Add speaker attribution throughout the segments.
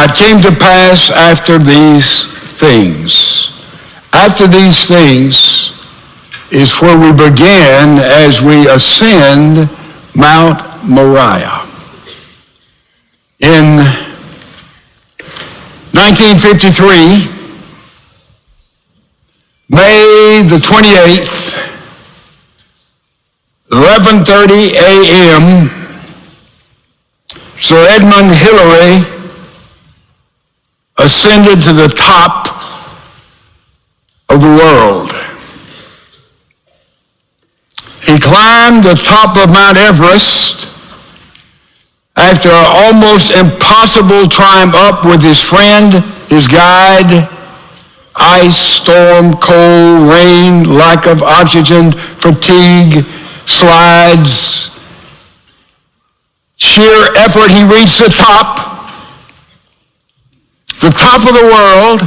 Speaker 1: Now it came to pass after these things. After these things is where we begin as we ascend Mount Moriah. In 1953, May the 28th, 11:30 a.m., Sir Edmund Hillary ascended to the top of the world. He climbed the top of Mount Everest after an almost impossible climb up with his friend, his guide. Ice, storm, cold, rain, lack of oxygen, fatigue, slides, sheer effort. He reached the top of the world,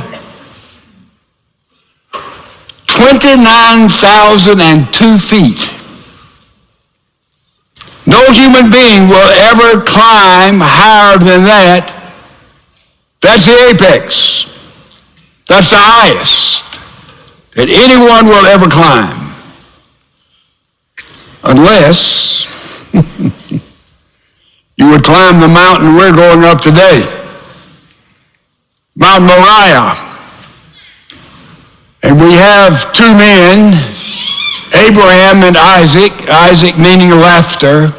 Speaker 1: 29,002 feet. No human being will ever climb higher than that. That's the apex. That's the highest that anyone will ever climb. Unless you would climb the mountain we're going up today, Mount Moriah. And we have two men, Abraham and Isaac meaning laughter,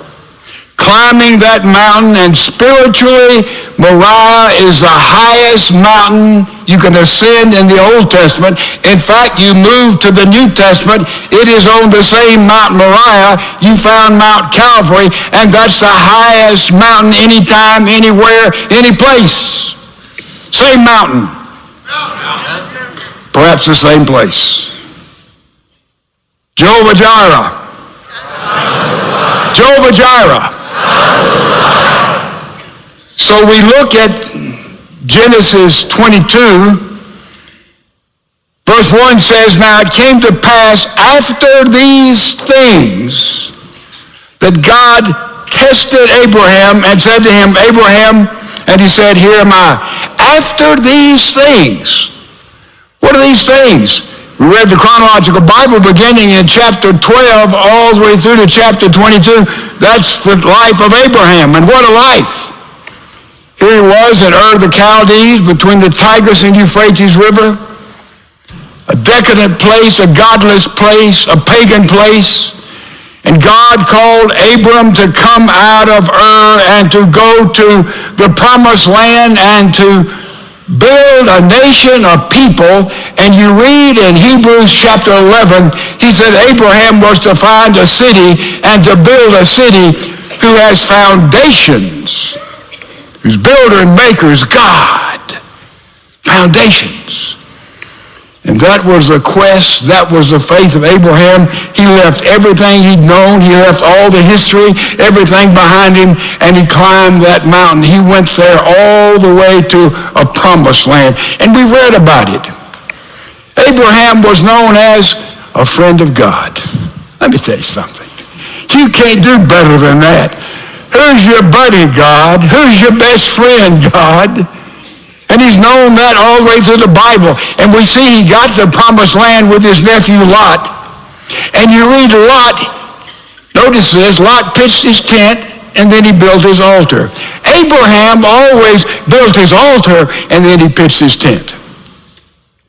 Speaker 1: climbing that mountain, and spiritually, Moriah is the highest mountain you can ascend in the Old Testament. In fact, you move to the New Testament, it is on the same Mount Moriah you found Mount Calvary, and that's the highest mountain anytime, anywhere, any place. Same mountain. Perhaps the same place. Jehovah Jireh. Jehovah Jireh. So we look at Genesis 22, verse 1 says, "Now it came to pass after these things that God tested Abraham and said to him, Abraham, and he said, Here am I. After these things." What are these things? We read the chronological Bible beginning in chapter 12 all the way through to chapter 22. That's the life of Abraham, and what a life. Here he was at Ur of the Chaldees between the Tigris and Euphrates River, a decadent place, a godless place, a pagan place. And God called Abram to come out of Ur and to go to the promised land and to build a nation of people. And you read in Hebrews chapter 11, he said Abraham was to find a city and to build a city who has foundations, whose builder and maker is God. Foundations. And that was the quest, that was the faith of Abraham. He left everything he'd known, he left all the history, everything behind him, and he climbed that mountain. He went there all the way to a promised land. And we read about it. Abraham was known as a friend of God. Let me tell you something. You can't do better than that. Who's your buddy, God? Who's your best friend, God? And he's known that all the way through the Bible. And we see he got to the promised land with his nephew Lot. And you read Lot, notice this, Lot pitched his tent and then he built his altar. Abraham always built his altar and then he pitched his tent.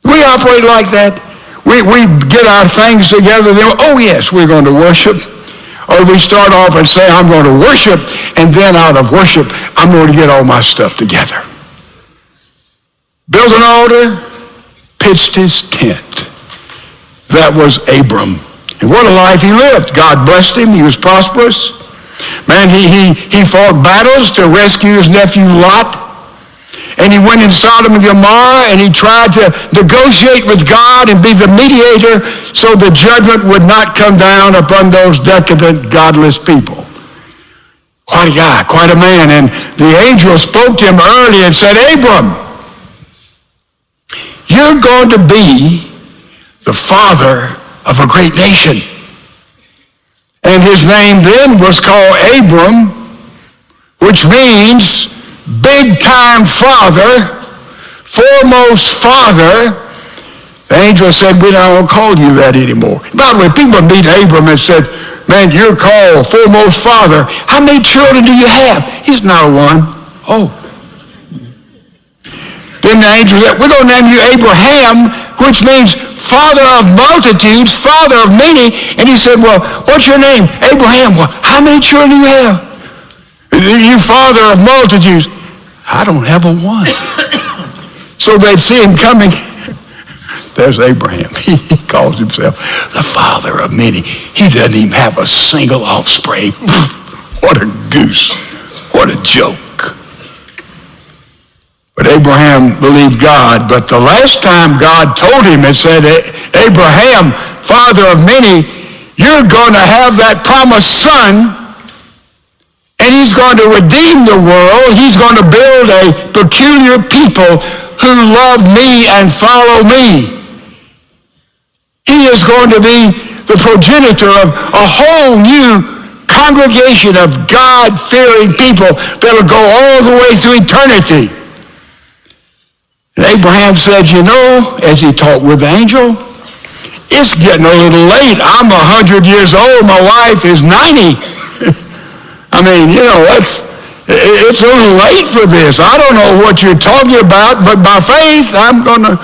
Speaker 1: We operate like that. We get our things together, then, oh yes, we're going to worship. Or we start off and say, I'm going to worship, and then out of worship, I'm going to get all my stuff together. Built an altar, pitched his tent. That was Abram. And what a life he lived. God blessed him. He was prosperous. Man, he fought battles to rescue his nephew Lot. And he went in Sodom and Gomorrah, and he tried to negotiate with God and be the mediator so the judgment would not come down upon those decadent, godless people. Quite a guy, quite a man. And the angel spoke to him early and said, Abram, you're going to be the father of a great nation. And his name then was called Abram, which means big-time father, foremost father, the angel said, we don't call you that anymore. By the way, people meet Abram and said, man, you're called foremost father. How many children do you have? He's not one. Oh. Then the angel said, we're going to name you Abraham, which means father of multitudes, father of many. And he said, well, what's your name? Abraham. Well, how many children do you have? You father of multitudes. I don't have a one. So they'd see him coming. There's Abraham. He calls himself the father of many. He doesn't even have a single offspring. What a goose. What a joke. But Abraham believed God. But the last time God told him, it said, Abraham, father of many, you're going to have that promised son, and he's going to redeem the world. He's going to build a peculiar people who love me and follow me. He is going to be the progenitor of a whole new congregation of God-fearing people that will go all the way through eternity. And Abraham said, you know, as he talked with the angel, it's getting a little late. I'm 100 years old. My wife is 90. I mean, you know, it's a little late for this. I don't know what you're talking about, but by faith, I'm going to,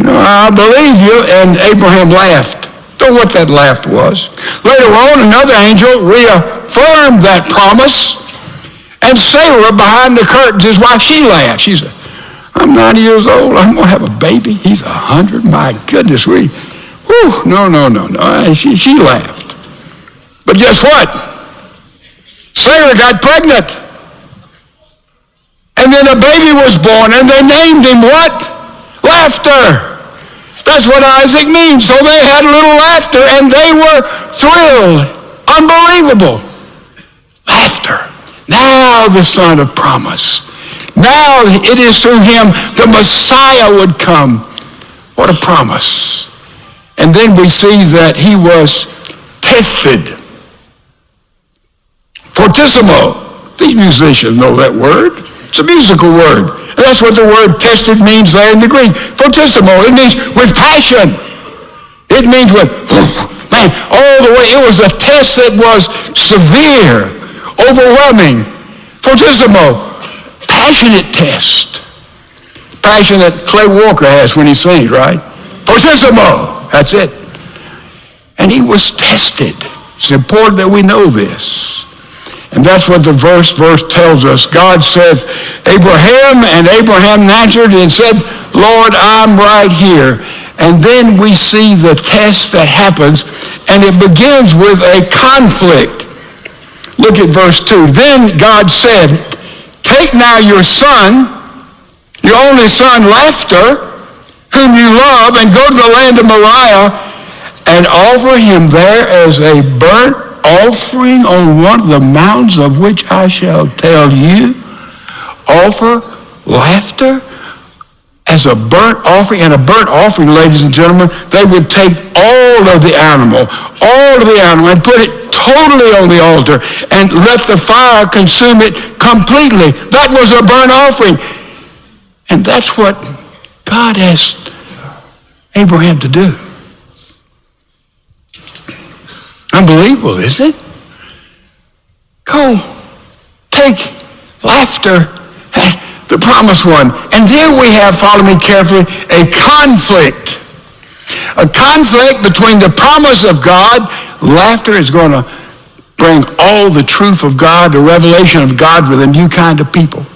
Speaker 1: I believe you. And Abraham laughed. Don't know what that laugh was. Later on, another angel reaffirmed that promise. And Sarah, behind the curtains, his wife, she laughed. She said, I'm 90 years old. I'm going to have a baby. He's 100. My goodness, no. She laughed. But guess what? Sarah got pregnant. And then a baby was born, and they named him what? Laughter. That's what Isaac means. So they had a little laughter, and they were thrilled. Unbelievable. Laughter. Now the son of promise. Now it is through him the Messiah would come. What a promise. And then we see that he was tested. Fortissimo. These musicians know that word. It's a musical word. And that's what the word tested means there in the Greek. Fortissimo. It means with passion. It means with, man, all the way. It was a test that was severe, overwhelming. Fortissimo. Passionate test. Passion that Clay Walker has when he sings, right? Fortissimo. That's it. And he was tested. It's important that we know this. And that's what the verse tells us. God said, Abraham, and Abraham answered and said, Lord, I'm right here. And then we see the test that happens, and it begins with a conflict. Look at verse 2. Then God said, take now your son, your only son, Laughter, whom you love, and go to the land of Moriah, and offer him there as a burnt offering on one of the mountains of which I shall tell you. Offer Laughter as a burnt offering. And a burnt offering, ladies and gentlemen, they would take all of the animal, and put it totally on the altar and let the fire consume it completely. That was a burnt offering. And that's what God asked Abraham to do. Unbelievable, isn't it? Go, take Laughter, the promised one. And there we have, follow me carefully, a conflict. A conflict between the promise of God. Laughter is going to bring all the truth of God, the revelation of God with a new kind of people.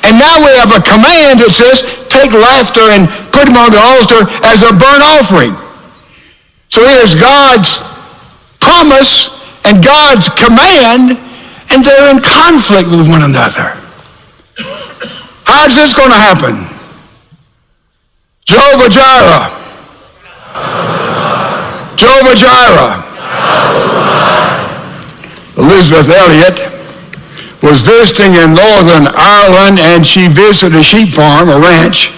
Speaker 1: And now we have a command that says, take Laughter and put him on the altar as a burnt offering. So here's God's promise and God's command, and they're in conflict with one another. How's this going to happen? Jehovah Jireh. Jehovah Jireh. Elizabeth Elliot was visiting in Northern Ireland, and she visited a sheep farm, a ranch,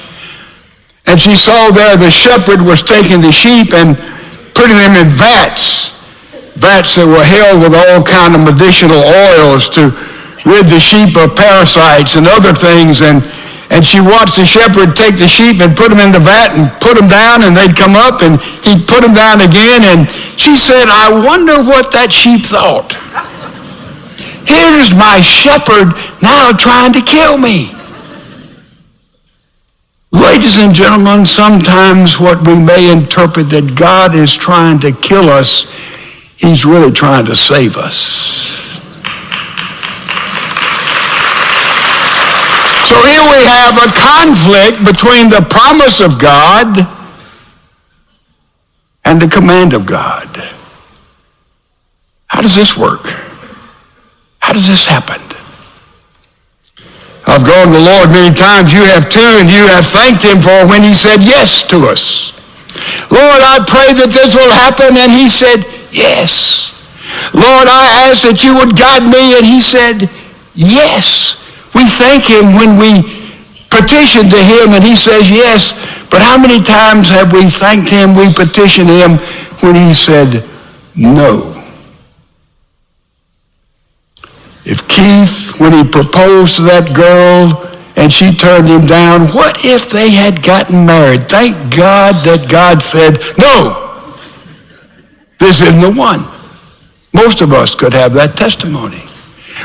Speaker 1: and she saw there the shepherd was taking the sheep and putting them in vats that were held with all kind of medicinal oils to rid the sheep of parasites and other things, and she watched the shepherd take the sheep and put them in the vat and put them down, and they'd come up, and he'd put them down again, and she said, I wonder what that sheep thought. Here's my shepherd now trying to kill me. Ladies and gentlemen, sometimes what we may interpret that God is trying to kill us, he's really trying to save us. So here we have a conflict between the promise of God and the command of God. How does this work? How does this happen? I've gone to the Lord many times. You have too, and you have thanked him for when he said yes to us. Lord, I pray that this will happen, and he said yes. Lord, I ask that you would guide me, and he said yes. We thank him when we petition to him, and he says yes. But how many times have we thanked him, we petitioned him, when he said no? If Keith, when he proposed to that girl and she turned him down, what if they had gotten married? Thank God that God said, no, this isn't the one. Most of us could have that testimony.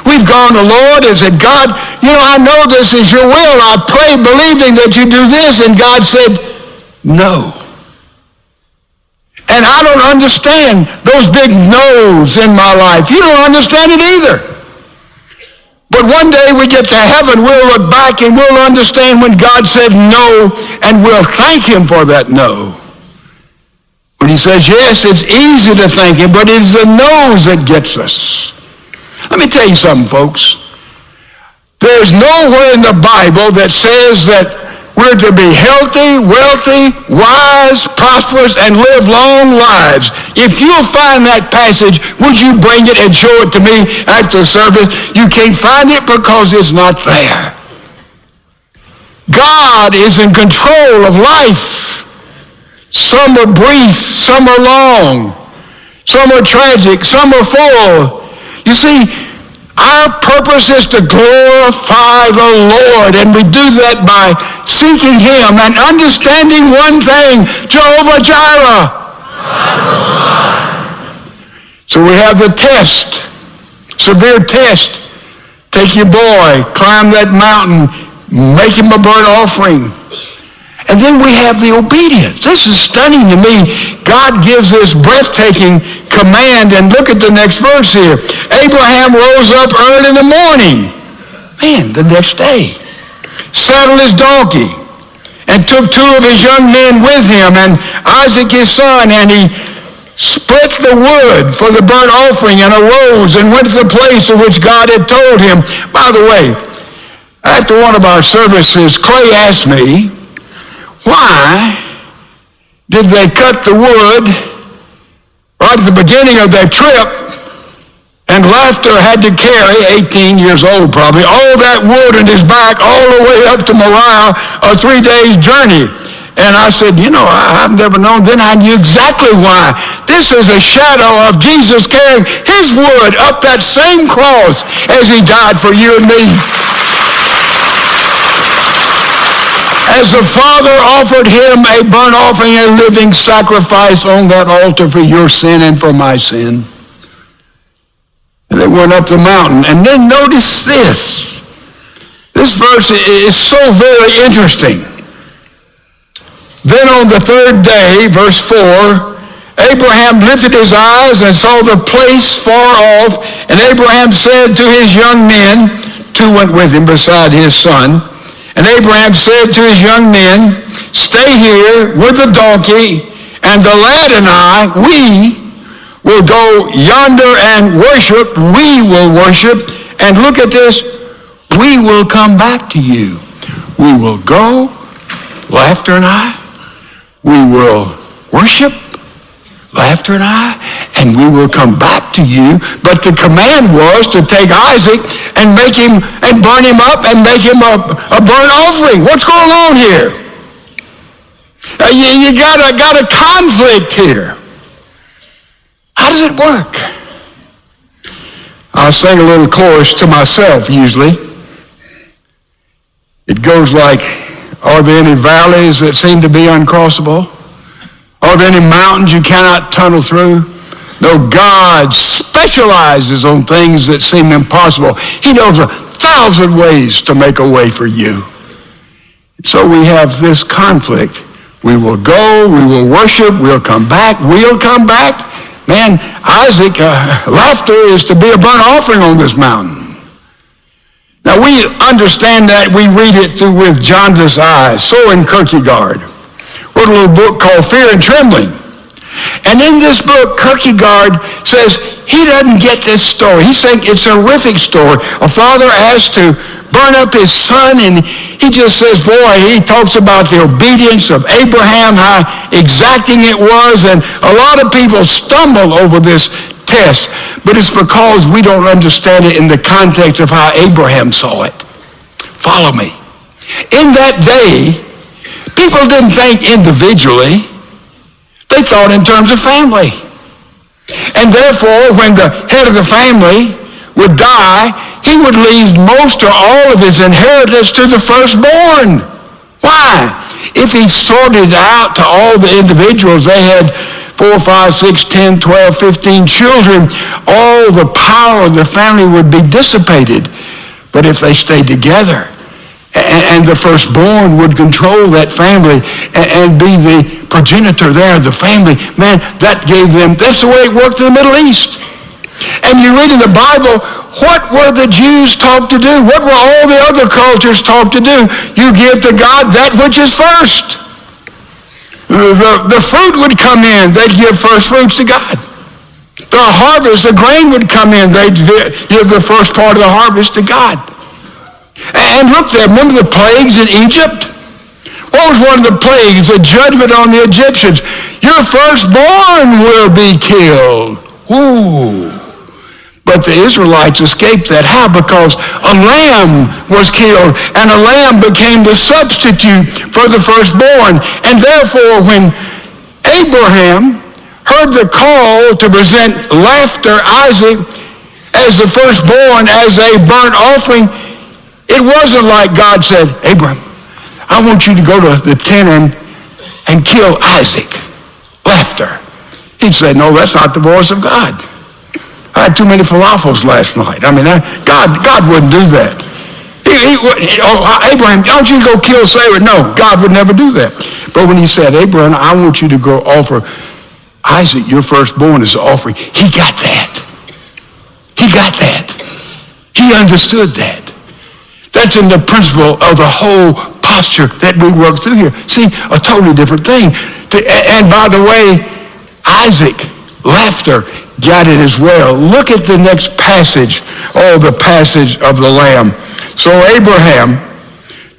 Speaker 1: We've gone to the Lord and said, God, I know this is your will. I pray believing that you do this. And God said, no. And I don't understand those big no's in my life. You don't understand it either. But one day we get to heaven, we'll look back and we'll understand when God said no, and we'll thank him for that no. When he says yes, it's easy to thank him, but it's the no's that gets us. Let me tell you something, folks. There's nowhere in the Bible that says that we're to be healthy, wealthy, wise, prosperous, and live long lives. If you'll find that passage, would you bring it and show it to me after the service? You can't find it because it's not there. God is in control of life. Some are brief, some are long, some are tragic, some are full. You see, our purpose is to glorify the Lord, and we do that by seeking him and understanding one thing, Jehovah Jireh. So we have the test, severe test. Take your boy, climb that mountain, make him a burnt offering. And then we have the obedience. This is stunning to me. God gives this breathtaking command, and look at the next verse here. Abraham rose up early in the morning, the next day, saddled his donkey, and took two of his young men with him, and Isaac his son, and he split the wood for the burnt offering, and arose and went to the place of which God had told him. By the way, after one of our services, Clay asked me, why did they cut the wood right at the beginning of their trip, and Laughter had to carry, 18 years old probably, all that wood in his back all the way up to Moriah, a 3 days journey? And I said, I've never known. Then I knew exactly why. This is a shadow of Jesus carrying his wood up that same cross as he died for you and me. As the Father offered him a burnt offering, a living sacrifice on that altar for your sin and for my sin. And they went up the mountain. And then notice this. This verse is so very interesting. Then on the third day, verse 4, Abraham lifted his eyes and saw the place far off. And Abraham said to his young men, two went with him beside his son, and Abraham said to his young men, stay here with the donkey, and the lad and I, we will go yonder and worship. We will worship. And look at this. We will come back to you. We will go, Laughter and I. We will worship, Laughter and I, and we will come back to you. But the command was to take Isaac and make him, and burn him up and make him a burnt offering. What's going on here? You got a conflict here. How does it work? I'll sing a little chorus to myself usually. It goes like, are there any valleys that seem to be uncrossable? Are there any mountains you cannot tunnel through? No, God specializes on things that seem impossible. He knows 1,000 ways to make a way for you. So we have this conflict. We will go, we will worship, we'll come back. Man, Isaac, laughter is to be a burnt offering on this mountain. Now we understand that, we read it through with jaundiced eyes. Soren Kierkegaard wrote a little book called Fear and Trembling. And in this book, Kierkegaard says he doesn't get this story. He's saying it's a horrific story. A father asked to burn up his son, and he just says, boy, he talks about the obedience of Abraham, how exacting it was, and a lot of people stumble over this test, but it's because we don't understand it in the context of how Abraham saw it. Follow me. In that day, people didn't think individually. They thought in terms of family. And therefore, when the head of the family would die, he would leave most or all of his inheritance to the firstborn. Why? If he sorted out to all the individuals, they had 4, 5, 6, 10, 12, 15 children, all the power of the family would be dissipated. But if they stayed together, and the firstborn would control that family and be the progenitor there of the family, man, that gave them, that's the way it worked in the Middle East. And you read in the Bible, what were the Jews taught to do? What were all the other cultures taught to do? You give to God that which is first. The fruit would come in, they'd give first fruits to God. The harvest, the grain would come in, they'd give the first part of the harvest to God. And look there, remember the plagues in Egypt? What was one of the plagues? The judgment on the Egyptians. Your firstborn will be killed. Ooh. But the Israelites escaped that. How? Because a lamb was killed, and a lamb became the substitute for the firstborn. And therefore, when Abraham heard the call to present laughter, Isaac, as the firstborn, as a burnt offering, it wasn't like God said, Abraham, I want you to go to the tent and kill Isaac. Laughter. He'd say, no, that's not the voice of God. I had too many falafels last night. I mean, God wouldn't do that. Abraham, I want you to go kill Sarah. No, God would never do that. But when he said, Abraham, I want you to go offer Isaac, your firstborn, as an offering, he got that. He got that. He understood that. That's in the principle of the whole posture that we work through here. See, a totally different thing. And by the way, Isaac, laughter, got it as well. Look at the next passage, the passage of the Lamb. So Abraham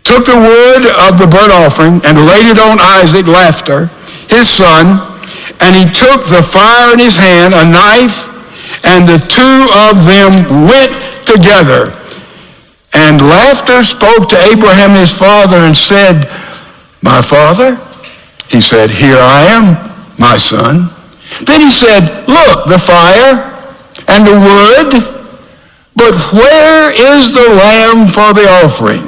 Speaker 1: took the wood of the burnt offering and laid it on Isaac, laughter, his son, and he took the fire in his hand, a knife, and the two of them went together. And laughter spoke to Abraham his father and said, my father? He said, here I am, my son. Then he said, look, the fire and the wood, but where is the lamb for the offering?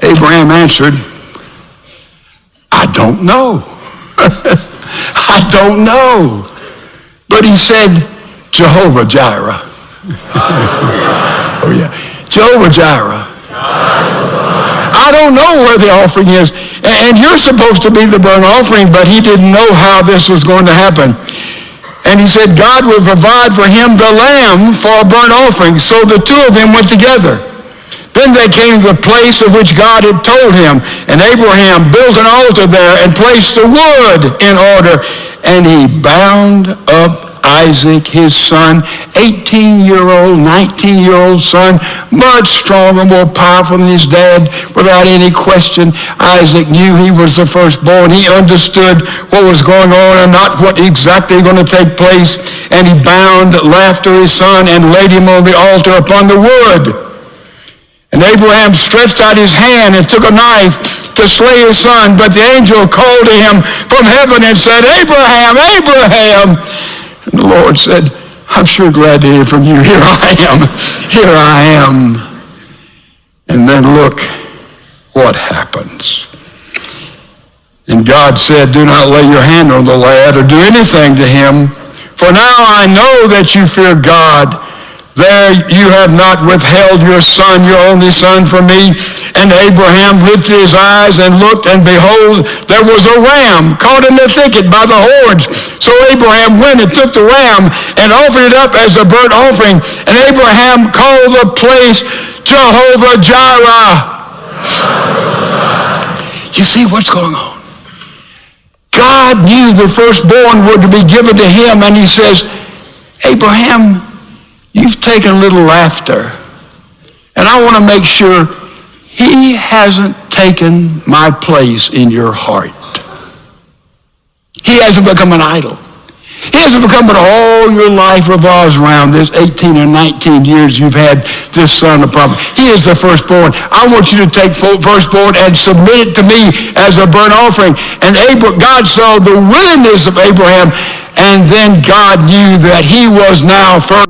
Speaker 1: Abraham answered, I don't know. I don't know. But he said, Jehovah Jireh. Oh yeah, Jehovah Jireh. I don't know where the offering is. And you're supposed to be the burnt offering, but he didn't know how this was going to happen. And he said God would provide for him the lamb for a burnt offering. So the two of them went together. Then they came to the place of which God had told him. And Abraham built an altar there and placed the wood in order. And he bound up Isaac, his son, 18-year-old, 19-year-old son, much stronger, more powerful than his dad, without any question. Isaac knew he was the firstborn. He understood what was going on and not what exactly going to take place. And he bound laughter, his son, and laid him on the altar upon the wood. And Abraham stretched out his hand and took a knife to slay his son. But the angel called to him from heaven and said, Abraham, Abraham. And the Lord said, I'm sure glad to hear from you. Here I am. Here I am. And then look what happens. And God said, do not lay your hand on the lad or do anything to him. For now I know that you fear God. There you have not withheld your son, your only son, from me. And Abraham lifted his eyes and looked, and behold, there was a ram caught in the thicket by the horns. So Abraham went and took the ram and offered it up as a burnt offering. And Abraham called the place Jehovah-Jireh. You see what's going on? God knew the firstborn were to be given to him, and he says, Abraham, you've taken a little laughter, and I want to make sure he hasn't taken my place in your heart. He hasn't become an idol. He hasn't become what all your life revolves around. This 18 or 19 years you've had this son of prophet. He is the firstborn. I want you to take firstborn and submit it to me as a burnt offering. And God saw the willingness of Abraham, and then God knew that he was now first.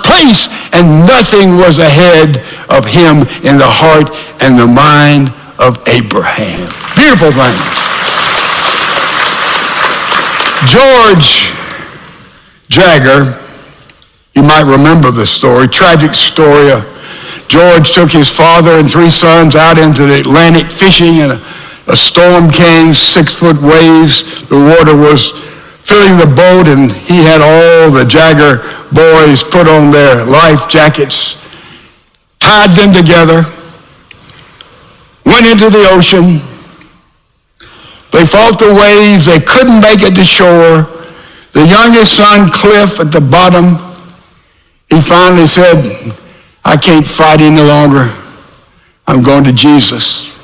Speaker 1: Place, and nothing was ahead of him in the heart and the mind of Abraham. Beautiful thing. George Jagger, you might remember the story, tragic story. George took his father and 3 sons out into the Atlantic fishing, and a storm came, 6-foot waves. The water was filling the boat, and he had all the Jagger boys put on their life jackets, tied them together, went into the ocean. They fought the waves. They couldn't make it to shore. The youngest son, Cliff, at the bottom, he finally said, I can't fight any longer. I'm going to Jesus.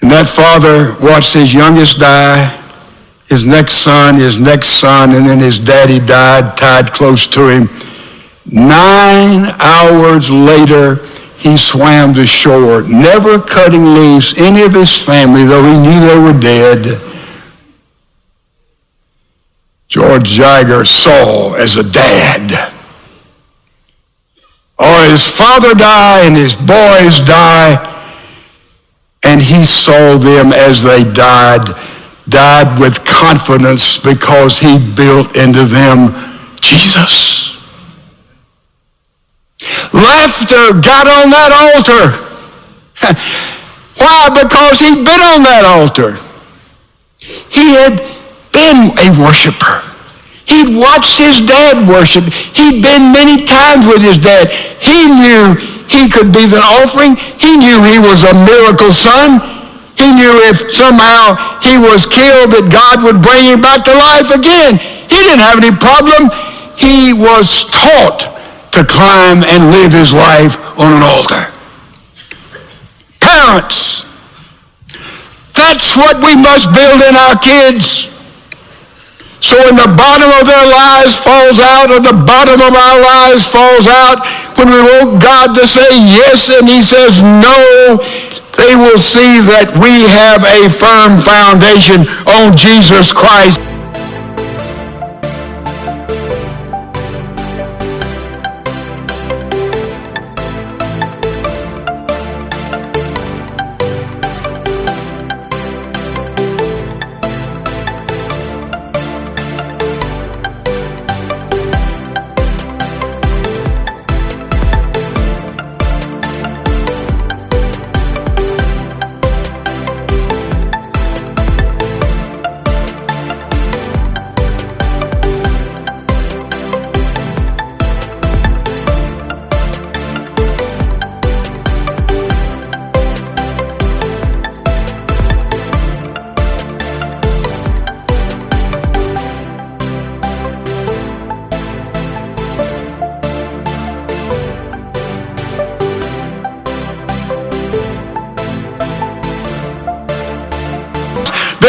Speaker 1: And that father watched his youngest die, his next son, and then his daddy died, tied close to him. 9 hours later, he swam to shore, never cutting loose any of his family, though he knew they were dead. George Jagger saw as a dad. Or his father die and his boys die, and he saw them as they died with confidence because he built into them Jesus. Laughter got on that altar. Why? Because he'd been on that altar. He had been a worshiper. He'd watched his dad worship. He'd been many times with his dad. He knew he could be the offering. He knew he was a miracle son. He knew if somehow he was killed that God would bring him back to life again. He didn't have any problem. He was taught to climb and live his life on an altar. Parents, that's what we must build in our kids. So when the bottom of their lives falls out, or the bottom of our lives falls out, when we want God to say yes and he says no, they will see that we have a firm foundation on Jesus Christ.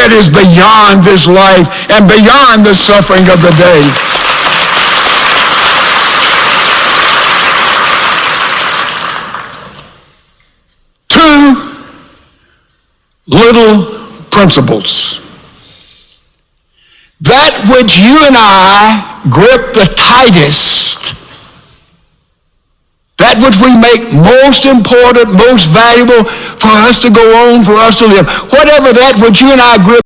Speaker 1: that is beyond this life and beyond the suffering of the day. Two little principles. That which you and I grip the tightest, that which we make most important, most valuable for us to go on, for us to live, whatever that which you and I grip